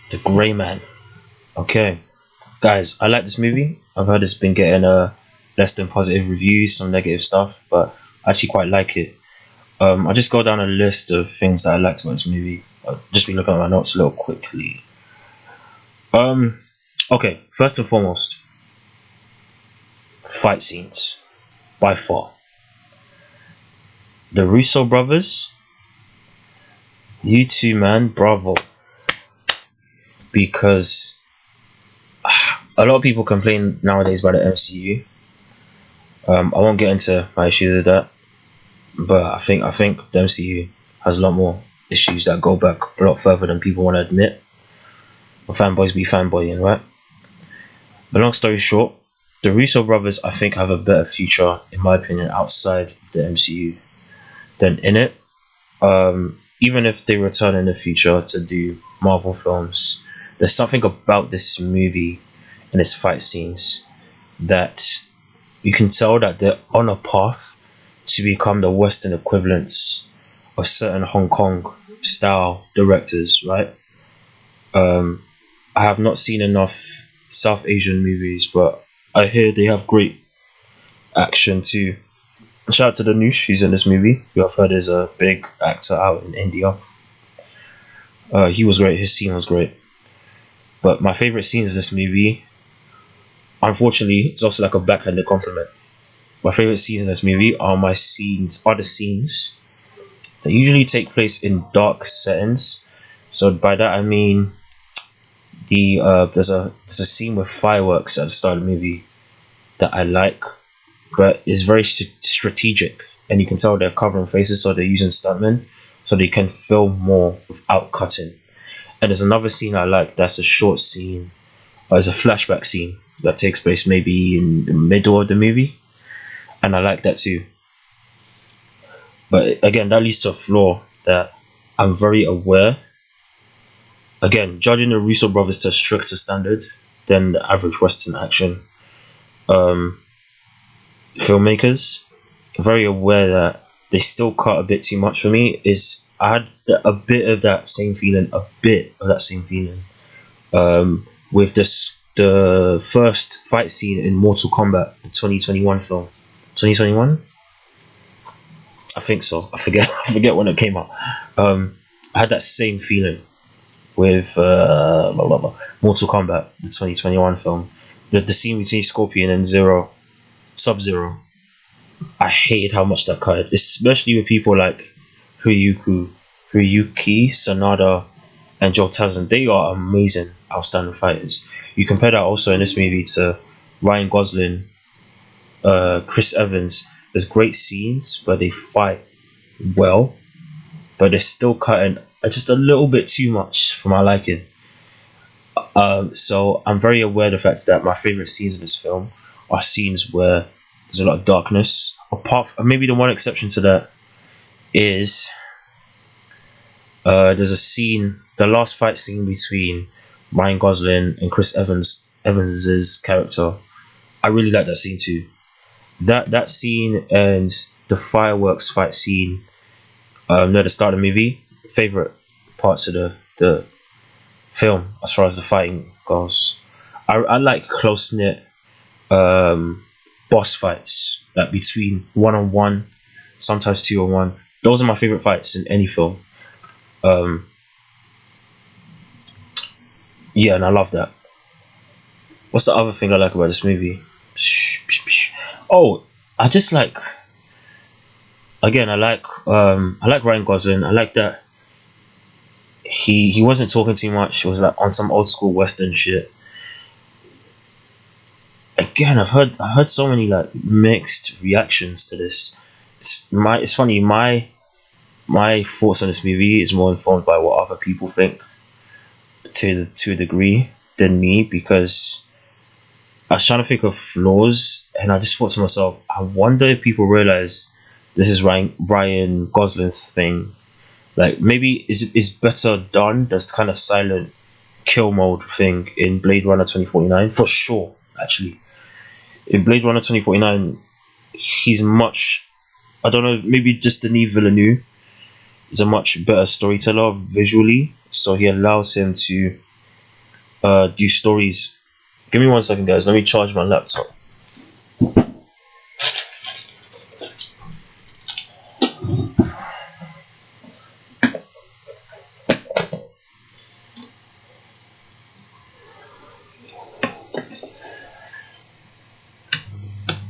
The Gray Man. Okay, guys, I like this movie. I've heard it's been getting less than positive reviews, some negative stuff, but I actually quite like it. I'll just go down a list of things that I liked about this movie. I've just been looking at my notes a little quickly. Um, okay, first and foremost, fight scenes by far. The Russo brothers, you two, man, bravo. Because a lot of people complain nowadays about the MCU. I won't get into my issues with that, but I think the MCU has a lot more issues that go back a lot further than people want to admit. But fanboys be fanboying, right? But long story short, the Russo brothers I think have a better future, in my opinion, outside the MCU than in it. Even if they return in the future to do Marvel films, there's something about this movie and its fight scenes that you can tell that they're on a path to become the Western equivalents of certain Hong Kong style directors, right? I have not seen enough South Asian movies, but I hear they have great action too. Shout out to Dhanush, who's in this movie, who I've heard is a big actor out in India. He was great, his scene was great. But my favourite scenes in this movie, unfortunately, it's also like a backhanded compliment. My favourite scenes in this movie are the scenes that usually take place in dark settings. So by that I mean there's a scene with fireworks at the start of the movie that I like, but it's very strategic, and you can tell they're covering faces, so they're using stuntmen so they can film more without cutting. And there's another scene I like that's a short scene, it's a flashback scene that takes place maybe in the middle of the movie, and I like that too. But again, that leads to a flaw that I'm very aware. Again, judging the Russo brothers to a stricter standard than the average Western action filmmakers, very aware that they still cut a bit too much for me. I had a bit of that same feeling, with the first fight scene in Mortal Kombat, the 2021 film. 2021? I think so. I forget when it came out. I had that same feeling with Mortal Kombat, the 2021 film. The scene between Scorpion and Sub-Zero. I hated how much that cut, especially with people like Ryuki, Sanada, and Joe Taslim. They are amazing, outstanding fighters. You compare that also in this movie to Ryan Gosling, Chris Evans. There's great scenes where they fight well, but they're still cutting just a little bit too much for my liking. So I'm very aware of the fact that my favorite scenes in this film are scenes where there's a lot of darkness. Apart from, maybe the one exception to that is there's a scene, the last fight scene between Ryan Gosling and Chris Evans's character. I really like that scene too. That scene and the fireworks fight scene near the start of the movie, favorite parts of the film as far as the fighting goes. I like close knit boss fights, like between 1-on-1, sometimes 2-on-1. Those are my favorite fights in any film. Yeah, and I love that. What's the other thing I like about this movie? Oh, I just like. Again, I like Ryan Gosling. I like that he wasn't talking too much. It was like on some old school Western shit. Again, I've heard so many like mixed reactions to this. It's funny. My thoughts on this movie is more informed by what other people think to a degree than me, because I was trying to think of flaws, and I just thought to myself, I wonder if people realize this is Ryan Gosling's thing. Like, maybe is better done. That's kind of silent kill mode thing in Blade Runner 2049 for sure. Actually, in Blade Runner 2049, he's much. I don't know. Maybe just Denis Villeneuve is a much better storyteller visually, so he allows him to do stories. Give me 1 second, guys. Let me charge my laptop.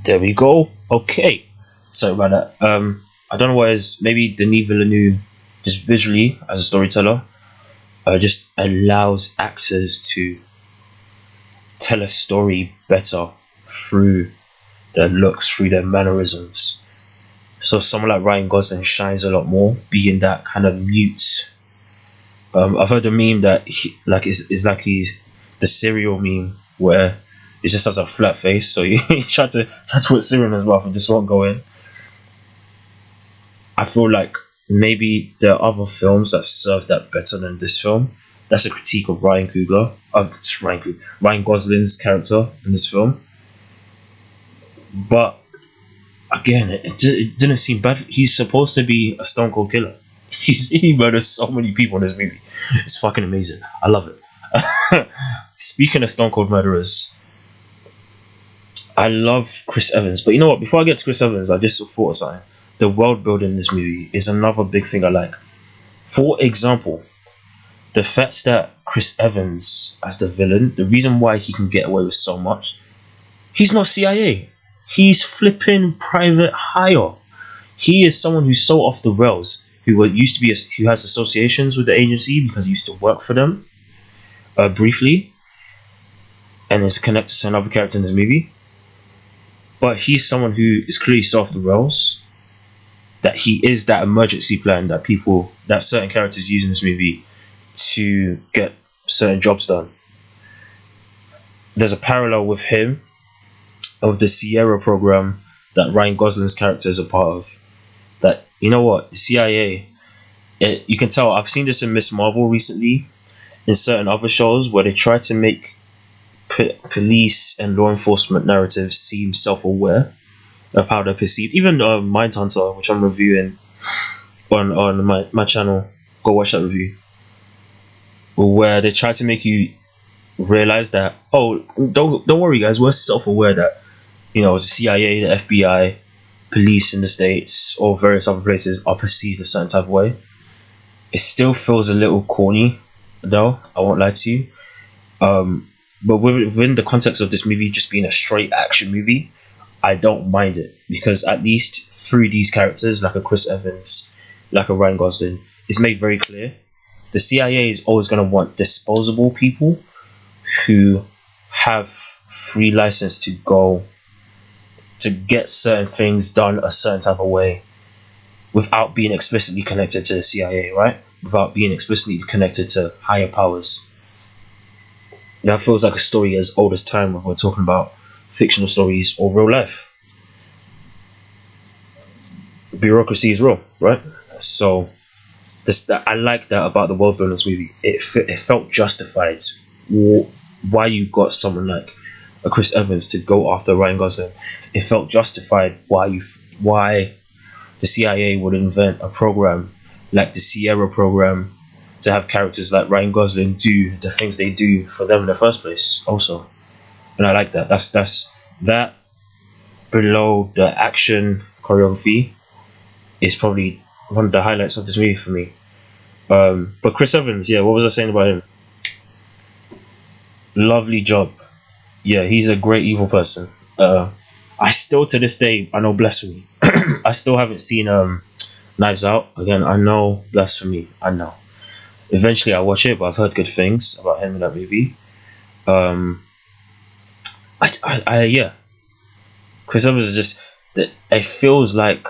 There we go. Okay. Sorry about that. I don't know why it's maybe Denis Villeneuve just visually as a storyteller just allows actors to tell a story better through their looks, through their mannerisms. So someone like Ryan Gosling shines a lot more, being that kind of mute. I've heard a meme that it's like he's the cereal meme where it just has a flat face, so you try to put cereal in his mouth and just won't go in. I feel like maybe there are other films that serve that better than this film. That's a critique of Ryan Gosling's character in this film. But again, it didn't seem bad. He's supposed to be a stone cold killer. He murders so many people in this movie. It's fucking amazing. I love it. Speaking of stone cold murderers, I love Chris Evans. But you know what? Before I get to Chris Evans, I just thought of something. The world building in this movie is another big thing I like. For example, the fact that Chris Evans as the villain, the reason why he can get away with so much, he's not CIA. He's flipping private hire. He is someone who's so off the rails, who has associations with the agency because he used to work for them briefly, and is connected to another character in this movie. But he's someone who is clearly so off the rails that he is that emergency plan that certain characters use in this movie to get certain jobs done. There's a parallel with him of the Sierra program that Ryan Gosling's character is a part of. That, you know what, the CIA, you can tell, I've seen this in Miss Marvel recently, in certain other shows where they try to make police and law enforcement narratives seem self-aware of how they're perceived. Even Mindhunter, which I'm reviewing on my channel, go watch that review, where they try to make you realize that, oh, don't worry guys, we're self-aware that, you know, the CIA, the FBI, police in the States or various other places are perceived a certain type of way. It still feels a little corny though, I won't lie to you. But within the context of this movie just being a straight action movie, I don't mind it, because at least through these characters, like a Chris Evans, like a Ryan Gosling, it's made very clear the CIA is always going to want disposable people who have free license to go to get certain things done a certain type of way without being explicitly connected to the CIA, right? Without being explicitly connected to higher powers. That feels like a story as old as time when we're talking about fictional stories or real life. Bureaucracy is real, right? So I like that about the world building this movie. It felt justified why you got someone like a Chris Evans to go after Ryan Gosling. It felt justified why the CIA would invent a program like the Sierra program to have characters like Ryan Gosling do the things they do for them in the first place also. And I like that. That's that below the action choreography is probably one of the highlights of this movie for me. But Chris Evans, yeah, what was I saying about him? Lovely job. Yeah, he's a great evil person. I still to this day, I know blasphemy. I still haven't seen Knives Out. Again, I know blasphemy. I know. Eventually I'll watch it, but I've heard good things about him in that movie. Yeah. Chris Evans is just, it feels like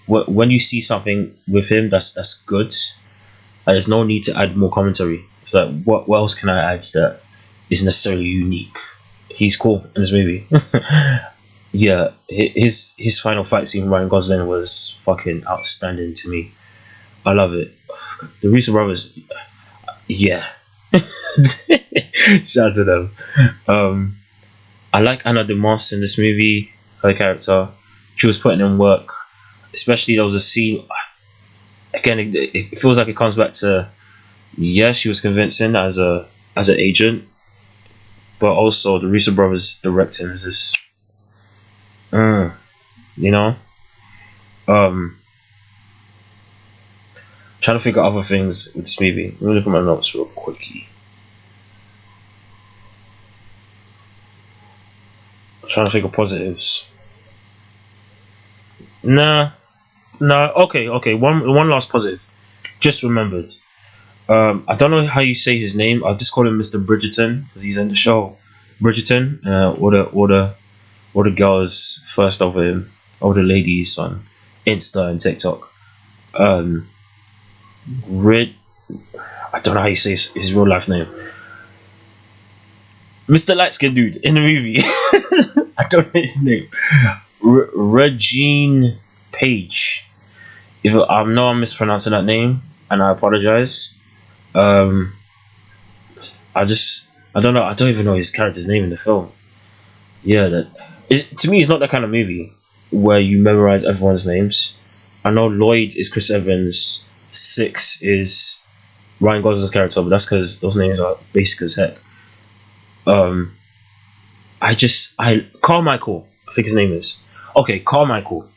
when you see something with him that's good, there's no need to add more commentary. It's like, what else can I add that is necessarily unique? He's cool in this movie. Yeah, his final fight scene with Ryan Gosling was fucking outstanding to me. I love it. The Russo brothers, yeah. Shout out to them. I like Anna de Mos in this movie. Her character, she was putting in work. Especially there was a scene. Again, it feels like it comes back to, yeah, she was convincing as an agent, but also the Russo brothers directing is just, you know. Um, Trying to think of other things with this movie. Let me look at my notes real quickly. I'm trying to think of positives. Nah. Okay. One last positive. Just remembered. I don't know how you say his name. I'll just call him Mr. Bridgerton because he's in the show. Bridgerton. All the girls first over him, all the ladies on Insta and TikTok. Red. I don't know how you say his real life name. Mr. Light Skin dude in the movie. I don't know his name. Rege-Jean Page. If I know I'm mispronouncing that name, and I apologize. I don't know. I don't even know his character's name in the film. Yeah, to me, it's not that kind of movie where you memorize everyone's names. I know Lloyd is Chris Evans. Six is Ryan Gosling's character, but that's because those names are basic as heck. Carmichael, I think his name is. Okay, Carmichael.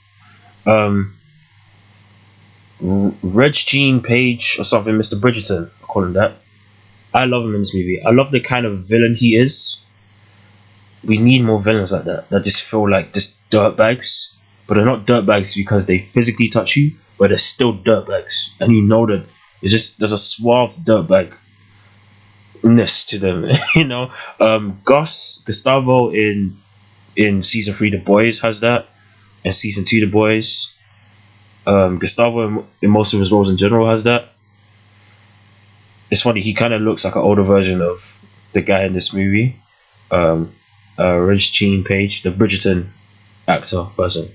Reg-Jean Page or something, Mr. Bridgerton, I call him that. I love him in this movie. I love the kind of villain he is. We need more villains like that just feel like just dirtbags, but they're not dirtbags because they physically touch you, but they're still dirtbags, and you know that there's a suave dirtbagness to them, you know. Gustavo in season 3 The Boys has that, and season 2 The Boys. Gustavo in most of his roles in general has that. It's funny, he kind of looks like an older version of the guy in this movie. Reg-Jean Page, the Bridgerton actor person.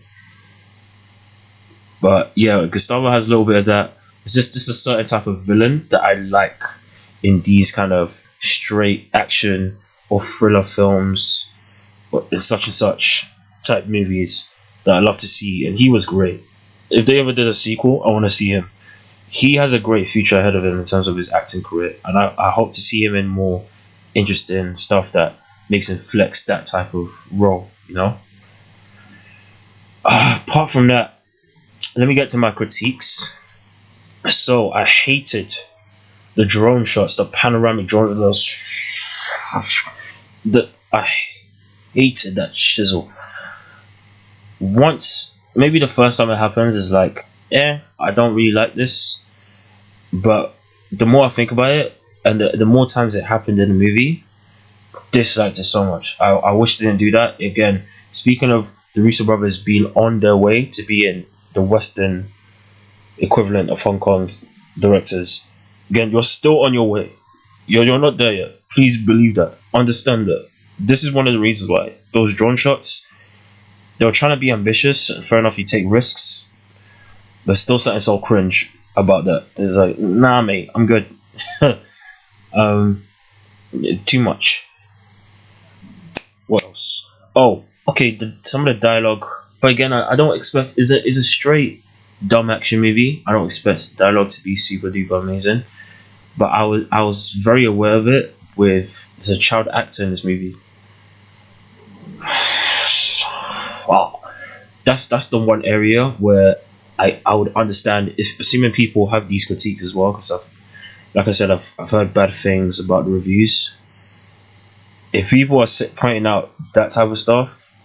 But yeah, Gustavo has a little bit of that. It's just a certain type of villain that I like in these kind of straight action or thriller films, or such and such type movies that I love to see. And he was great. If they ever did a sequel, I want to see him. He has a great future ahead of him in terms of his acting career, and I hope to see him in more interesting stuff that makes him flex that type of role, you know. Apart from that, let me get to my critiques. So I hated the drone shots, the panoramic drone shots. I hated that shizzle. Once, maybe the first time it happens is like, I don't really like this. But the more I think about it, and the more times it happened in the movie, disliked it so much. I wish they didn't do that. Again, speaking of the Russo brothers being on their way to be in the Western equivalent of Hong Kong directors, again, you're still on your way. You're not there yet. Please believe that. Understand that. This is one of the reasons why those drone shots, they were trying to be ambitious. Fair enough, you take risks, but still something so cringe about that. It's like, nah, mate, I'm good. Too much. What else? Oh, okay. Some of the dialogue, but again, I don't expect. Is a straight dumb action movie. I don't expect dialogue to be super duper amazing. But I was very aware of it with there's a child actor in this movie. Wow, that's the one area where I would understand if, assuming people have these critiques as well, because like I said, I've heard bad things about the reviews. If people are pointing out that type of stuff,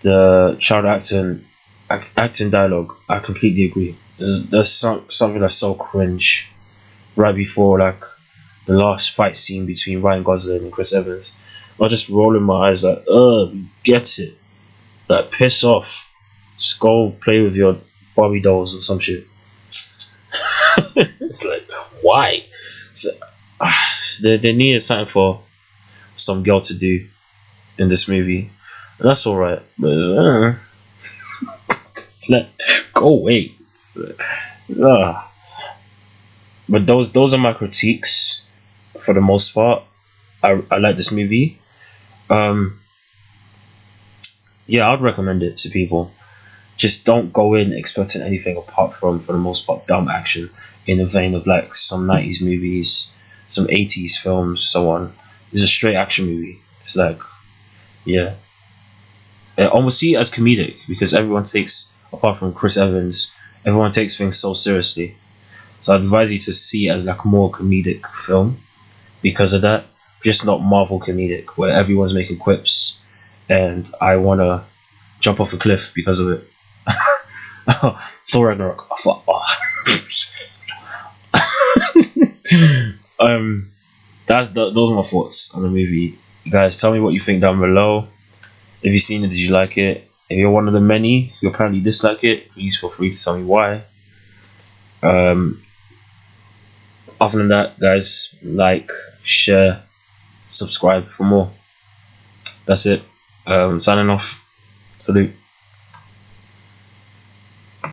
the child acting dialogue, I completely agree. There's something that's so cringe right before like the last fight scene between Ryan Gosling and Chris Evans. I was just rolling my eyes like, get it, like piss off, just go play with your Barbie dolls or some shit. It's like, why? So, they needed something for some girl to do in this movie, and that's all right. But go away. But those are my critiques for the most part. I like this movie. Yeah, I'd recommend it to people. Just don't go in expecting anything apart from, for the most part, dumb action in the vein of like some 90s movies, some 80s films, so on. It's a straight action movie. It's like, yeah, I almost see it as comedic because everyone takes, apart from Chris Evans, everyone takes things so seriously. So I'd advise you to see it as like a more comedic film because of that. Just not Marvel comedic where everyone's making quips and I wanna jump off a cliff because of it. Thor Ragnarok. I thought, those are my thoughts on the movie. You guys, tell me what you think down below. If you've seen it, did you like it? If you're one of the many who apparently dislike it, please feel free to tell me why. Um, Other than that, guys, like, share, subscribe for more. That's it. Signing off. Salute.